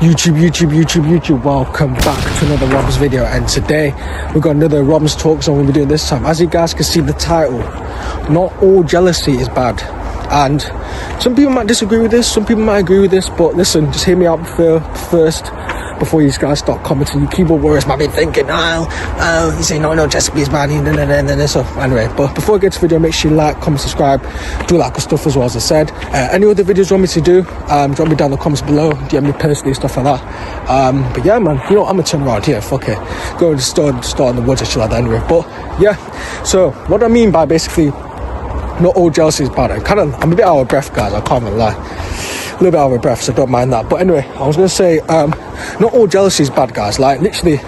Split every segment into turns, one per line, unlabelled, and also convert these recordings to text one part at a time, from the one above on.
YouTube, welcome back to another Romz video, and today we've got another Romz talk zone we'll be doing this time. As you guys can see the title, not all jealousy is bad, and some people might disagree with this, some people might agree with this, but listen, just hear me out first before you guys start commenting. You keyboard warriors might be thinking, you say no, jealousy is bad, and so anyway. But before I get to the video, make sure you like, comment, subscribe, do like good stuff as well. As I said, any other videos you want me to do, drop me down in the comments below, DM me personally, stuff like that. But yeah, man, you know, I'm gonna turn around here, fuck it, go to the store in the woods and shit like that anyway. But yeah, so what I mean by basically not all jealousy is bad, I'm a bit out of breath, guys, I can't even lie, a little bit out of breath, so don't mind that. But anyway, I was gonna say, not all jealousy is bad, guys. Like, literally,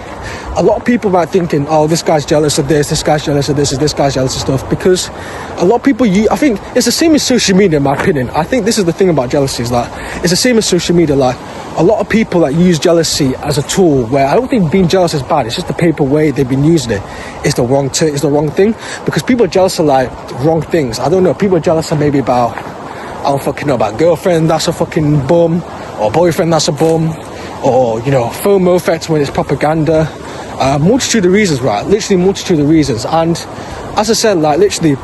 a lot of people might thinking, oh, this guy's jealous of this guy's jealous of this guy's jealous of stuff, because a lot of people, I think it's the same as social media, in my opinion. I think this is the thing about jealousy, is that it's the same as social media. Like, a lot of people that use jealousy as a tool, where I don't think being jealous is bad, it's just the paper way they've been using it is the wrong thing, because people are jealous of like wrong things. I don't know, people are jealous of maybe about, I don't fucking know, about girlfriend that's a fucking bum, or boyfriend that's a bum, or, you know, FOMO effect when it's propaganda. Multitude of reasons, right? Literally multitude of reasons. And as I said, like, literally,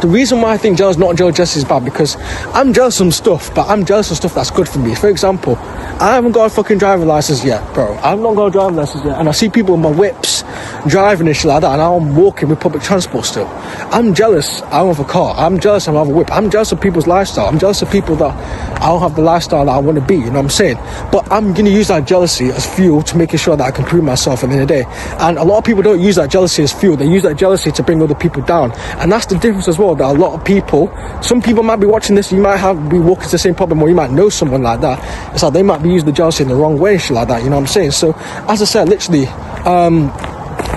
the reason why I think not jealousy is bad, because I'm jealous of some stuff, but I'm jealous of stuff that's good for me. For example, I haven't got a fucking driving license yet, bro. I've not got a driving license yet, and I see people in my whips driving and shit like that, and I'm walking with public transport still. I'm jealous I don't have a car. I'm jealous I don't have a whip. I'm jealous of people's lifestyle. I'm jealous of people that I don't have the lifestyle that I want to be, you know what I'm saying? But I'm going to use that jealousy as fuel to making sure that I can prove myself at the end of the day. And a lot of people don't use that jealousy as fuel. They use that jealousy to bring other people down. And that's the difference as well, that a lot of people, some people might be watching this, you might be walking to the same problem, or you might know someone like that. It's like they might be using the jealousy in the wrong way and shit like that, you know what I'm saying? So, as I said, literally,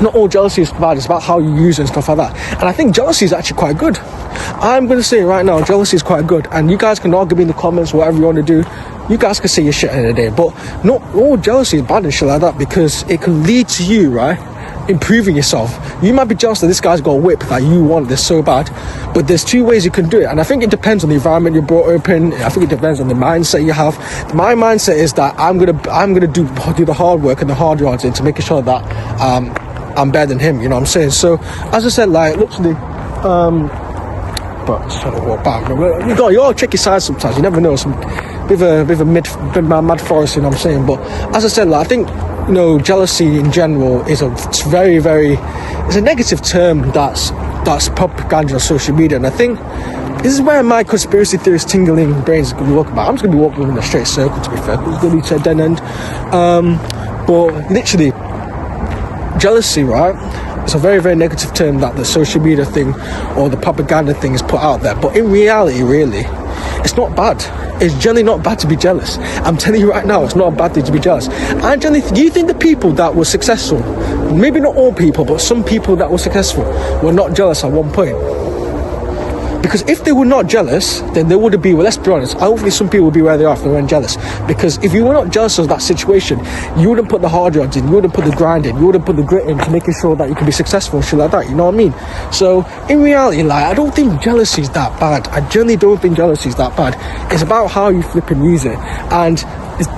not all jealousy is bad, it's about how you use it and stuff like that. And I think jealousy is actually quite good. I'm going to say right now, jealousy is quite good. And you guys can argue me in the comments, whatever you want to do. You guys can say your shit in the day. But not all jealousy is bad and shit like that, because it can lead to you, right, improving yourself. You might be jealous that this guy's got a whip that you want this so bad, but there's two ways you can do it. And I think it depends on the environment you're brought up in. I think it depends on the mindset you have. My mindset is that I'm gonna do the hard work and the hard yards into making sure that I'm better than him, you know what I'm saying? So as I said, like, literally, but just trying to walk back. You gotta check your size sometimes. You never know. Some bit of a mad forest, you know what I'm saying? But as I said, like, I think, you know, jealousy in general is it's a negative term that's propaganda on social media. And I think this is where my conspiracy theorist tingling brains is going to be walking about. I'm just going to be walking in a straight circle, to be fair. It's going to be to a dead end. But literally, jealousy, right? It's a very, very negative term that the social media thing or the propaganda thing is put out there. But in reality, really, it's not bad. It's generally not bad to be jealous. I'm telling you right now, it's not a bad thing to be jealous. And generally, do you think the people that were successful, maybe not all people, but some people that were successful, were not jealous at one point? Because if they were not jealous, then there would be, well, let's be honest, hopefully some people would be where they are if they weren't jealous. Because if you were not jealous of that situation, you wouldn't put the hard yards in, you wouldn't put the grind in, you wouldn't put the grit in to making sure that you can be successful and shit like that, you know what I mean? So, in reality, like, I don't think jealousy is that bad. I generally don't think jealousy is that bad. It's about how you flip and use it. And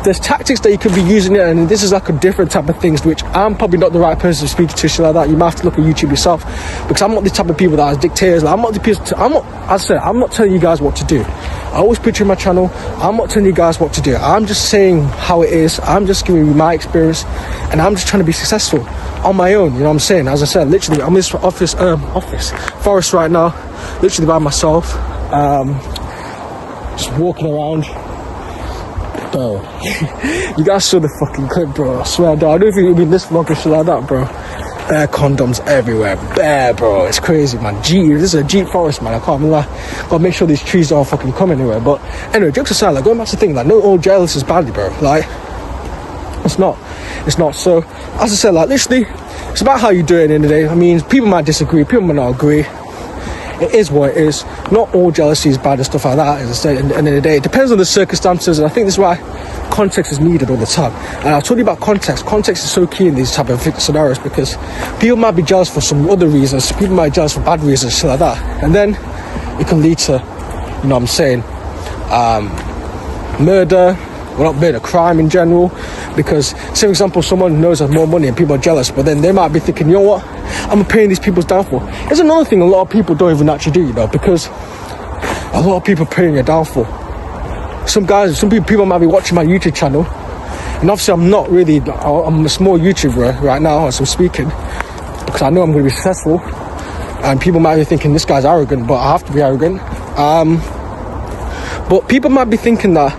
there's tactics that you could be using it, and this is like a different type of things, which I'm probably not the right person to speak to shit like that. You might have to look at YouTube yourself, because I'm not the type of people that are dictators. Like, I'm not telling you guys what to do. I always picture my channel, I'm not telling you guys what to do. I'm just saying how it is. I'm just giving you my experience, and I'm just trying to be successful on my own, you know what I'm saying? As I said, literally, I'm in this forest right now, literally by myself, just walking around. Bro, you guys saw the fucking clip, bro. I swear, dog, I don't think it would be this vlog or shit like that, bro. Bare condoms everywhere, bare, bro. It's crazy, man. This is a Jeep forest, man. I can't even lie. Gotta make sure these trees don't fucking come anywhere. But anyway, jokes aside, like, going back to the thing, like, no all jealous is badly, bro. Like, it's not. So, as I said, like, literally, it's about how you do it at the end of the day. I mean, people might disagree, people might not agree. It is what it is. Not all jealousy is bad and stuff like that, as I said, at the end of the day. It depends on the circumstances, and I think this is why context is needed all the time. And I told you about context. Context is so key in these type of scenarios, because people might be jealous for some other reasons. People might be jealous for bad reasons, shit like that. And then it can lead to, you know what I'm saying, murder, we're not being a crime in general. Because, say for example, someone knows has more money and people are jealous, but then they might be thinking, you know what, I'm paying these people's downfall. There's another thing a lot of people don't even actually do, you know, because a lot of people paying your downfall. Some people might be watching my YouTube channel, and obviously I'm a small YouTuber right now as I'm speaking, because I know I'm going to be successful, and people might be thinking this guy's arrogant, but I have to be arrogant. But people might be thinking that,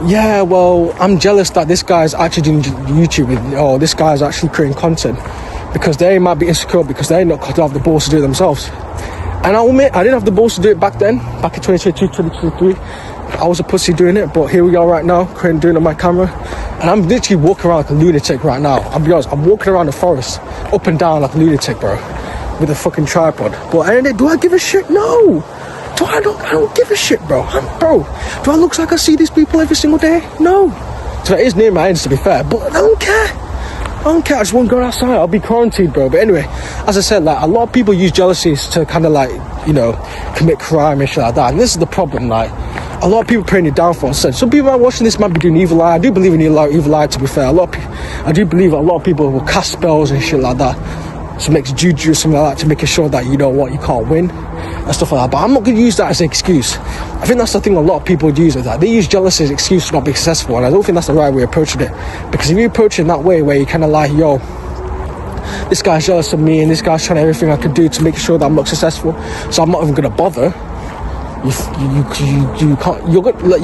yeah, well, I'm jealous that this guy's actually doing YouTube, or this guy's actually creating content, because they might be insecure because they don't have the balls to do it themselves. And I'll admit, I didn't have the balls to do it back then, back in 2022, 2023. I was a pussy doing it, but here we are right now, doing it on my camera. And I'm literally walking around like a lunatic right now. I'll be honest, I'm walking around the forest, up and down like a lunatic, bro, with a fucking tripod. But do I give a shit? No. I don't give a shit, bro. Do I look like I see these people every single day? No. So that is near my ends, to be fair, but I don't care. I just won't go outside. I'll be quarantined, bro. But anyway, as I said, like, a lot of people use jealousies to kind of like, you know, commit crime and shit like that. And this is the problem, like, a lot of people praying your downfall. So some people are watching this might be doing evil eye. I do believe in evil eye, to be fair. I do believe a lot of people will cast spells and shit like that. So makes juju or something like that to make sure that, you know what, you can't win and stuff like that. But I'm not going to use that as an excuse. I think that's the thing a lot of people use with that. They use jealousy as an excuse to not be successful, and I don't think that's the right way of approaching it. Because if you approach it in that way, where you kind of like, yo, this guy's jealous of me and this guy's trying everything I can do to make sure that I'm not successful, so I'm not even going to bother. You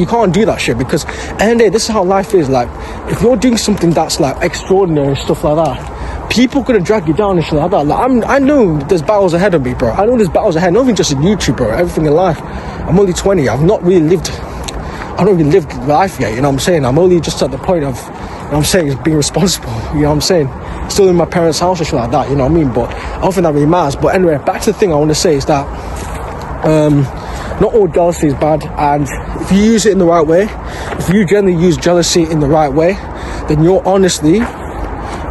can't do that shit, because at the end of the day, this is how life is. Like, if you're doing something that's like extraordinary and stuff like that, people gonna drag you down and shit like that. Like, I know there's battles ahead of me, bro. I know there's battles ahead, not even just in YouTube, bro, everything in life. I'm only 20. I haven't really lived life yet, you know what I'm saying? I'm only just at the point of, you know what I'm saying, being responsible, you know what I'm saying? Still in my parents' house and shit like that, you know what I mean? But I don't think that really matters. But anyway, back to the thing I want to say is that not all jealousy is bad, and if you use it in the right way, if you generally use jealousy in the right way, then you're honestly,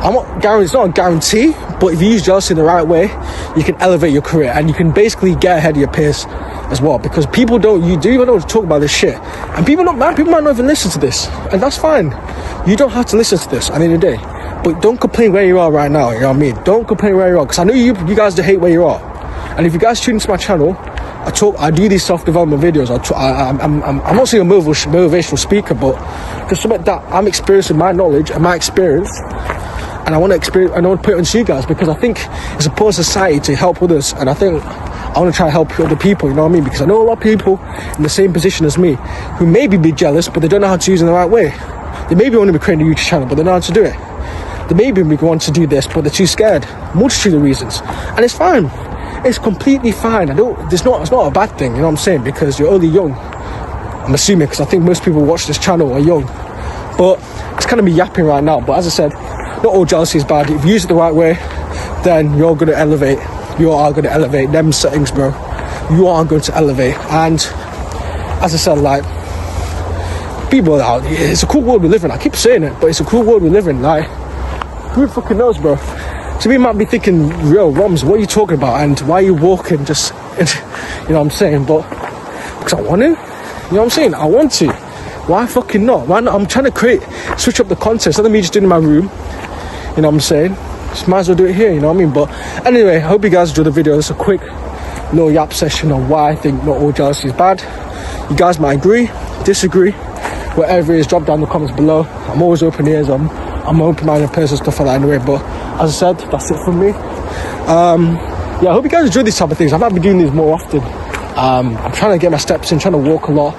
it's not a guarantee, but if you use jealousy in the right way, you can elevate your career, and you can basically get ahead of your peers as well, because people don't talk about this shit, and people might not even listen to this, and that's fine. You don't have to listen to this at the end of the day, but don't complain where you are right now, you know what I mean? Don't complain where you are, because I know you guys do hate where you are, and if you guys tune into my channel, I do these self-development videos. I'm not saying a motivational speaker, but just something that I'm experiencing my knowledge and my experience, and I want to put it on to you guys, because I think it's important in society to help others, and I think I want to try to help other people, you know what I mean? Because I know a lot of people in the same position as me who maybe be jealous, but they don't know how to use it in the right way. They maybe want to be creating a YouTube channel, but they don't know how to do it. They maybe want to do this, but they're too scared. Multitude of reasons, and it's fine. It's completely fine. It's not a bad thing, you know what I'm saying? Because you're only young, I'm assuming, because I think most people watch this channel are young. But it's kind of me yapping right now. But as I said, not all jealousy is bad. If you use it the right way, then you're going to elevate. You are going to elevate them settings, bro. You are going to elevate. And as I said, like, people out, it's a cool world we live in. I keep saying it, but it's a cool world we live in. Like, who fucking knows, bro? So we might be thinking, yo, Romz, what are you talking about? And why are you walking just, you know what I'm saying? But, because I want to. You know what I'm saying? I want to. Why fucking not? Why not? I'm trying to switch up the content. Instead of me just doing it in my room, you know what I'm saying? Just might as well do it here, you know what I mean? But anyway, I hope you guys enjoyed the video. It's a quick little yap session on why I think not all jealousy is bad. You guys might agree, disagree, whatever it is, drop down in the comments below. I'm always open ears. I'm an open-minded person, stuff like that anyway. But as I said, that's it from me. Yeah, I hope you guys enjoy these type of things. I might be doing these more often. I'm trying to get my steps in, trying to walk a lot.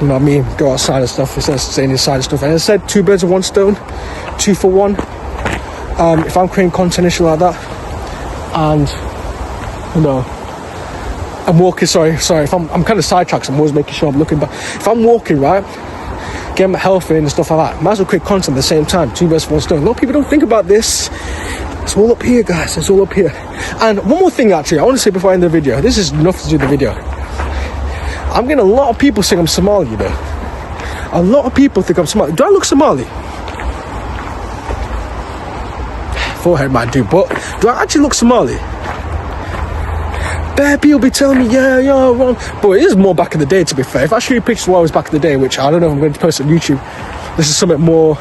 You know what I mean? Go outside and stuff instead of staying inside and stuff. And as I said, 2 birds with 1 stone, 2 for 1. If I'm creating content and shit like that, and you know, I'm walking. Sorry. If I'm kind of sidetracked, so I'm always making sure I'm looking back. If I'm walking, right, getting my health in and stuff like that, might as well create content at the same time. 2 birds with 1 stone. A lot of people don't think about this. It's all up here, guys. It's all up here. And one more thing, actually, I want to say before I end the video. This is enough to do the video. I'm getting a lot of people saying I'm Somali, you know. A lot of people think I'm Somali. Do I look Somali? Forehead might do, but do I actually look Somali? bare people be telling me, yeah, wrong. But it is more back in the day, to be fair. If I show you pictures of what I was back in the day, which I don't know if I'm going to post on YouTube, this is something more,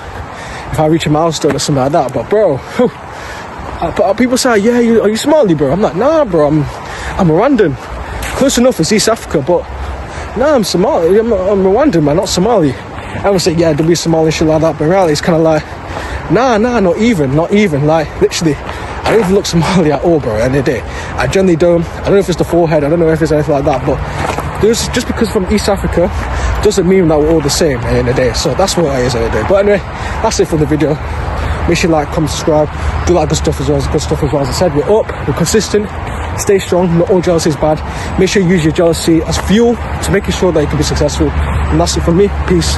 if I reach a milestone or something like that. But bro, people say, yeah, are you Somali, bro? I'm like, nah, bro, I'm Rwandan. Close enough, it's East Africa, but nah, I'm Somali. I'm Rwandan, man, not Somali. Everyone say, yeah, don't be Somali, shit like that. But really, it's kind of like, nah, not even. Like, literally, I don't even look Somali at all, bro, at the end of the day. I generally don't. I don't know if it's the forehead, I don't know if it's anything like that, but just because from East Africa doesn't mean that we're all the same at the end of the day. So that's what it is at the end of the day. But anyway, that's it for the video. Make sure you like, comment, subscribe, do like good stuff as well. As I said, we're up, we're consistent, stay strong, not all jealousy is bad. Make sure you use your jealousy as fuel to making sure that you can be successful. And that's it from me. Peace.